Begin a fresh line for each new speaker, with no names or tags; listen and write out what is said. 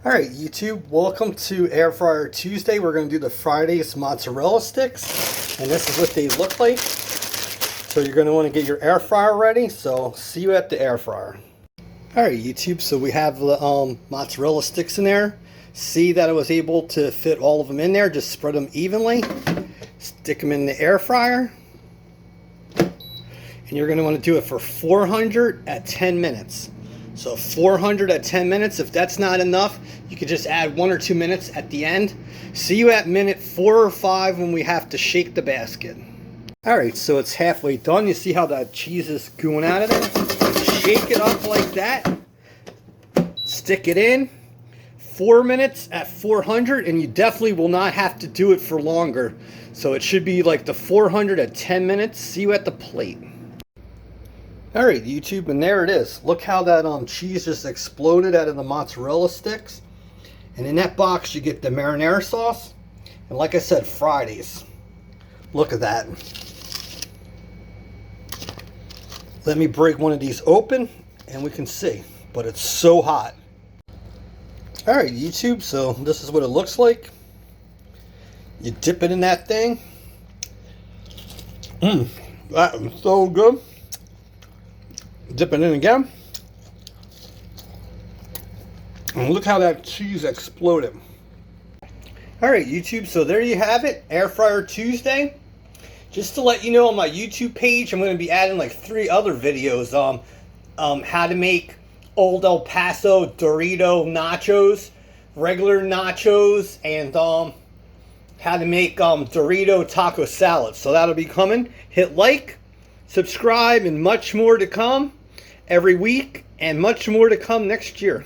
Alright YouTube, welcome to Air Fryer Tuesday. We're going to do the Fridays Mozzarella Sticks, and this is what they look like. So you're going to want to get your air fryer ready, so see you at the air fryer. Alright YouTube, so we have the mozzarella sticks in there. See that I was able to fit all of them in there, just spread them evenly. Stick them in the air fryer. And you're going to want to do it for 400 at 10 minutes. So 400 at 10 minutes. If that's not enough, you could just add 1 or 2 minutes at the end. See you at minute 4 or 5 when we have to shake the basket. Alright, so it's halfway done. You see how that cheese is going out of there? Shake it up like that. Stick it in. 4 minutes at 400, and you definitely will not have to do it for longer. So it should be like the 400 at 10 minutes. See you at the plate. Alright YouTube, and there it is. Look how that cheese just exploded out of the mozzarella sticks. And in that box you get the marinara sauce. And like I said, Fridays. Look at that. Let me break one of these open and we can see. But it's so hot. Alright YouTube, so this is what it looks like. You dip it in that thing. That is so good. Dip it in again. And look how that cheese exploded. Alright YouTube, so there you have it. Air Fryer Tuesday. Just to let you know, on my YouTube page, I'm going to be adding like 3 other videos. How to make Old El Paso Dorito nachos, regular nachos, and how to make Dorito taco salad. So that'll be coming. Hit like, subscribe, and much more to come every week, and much more to come next year.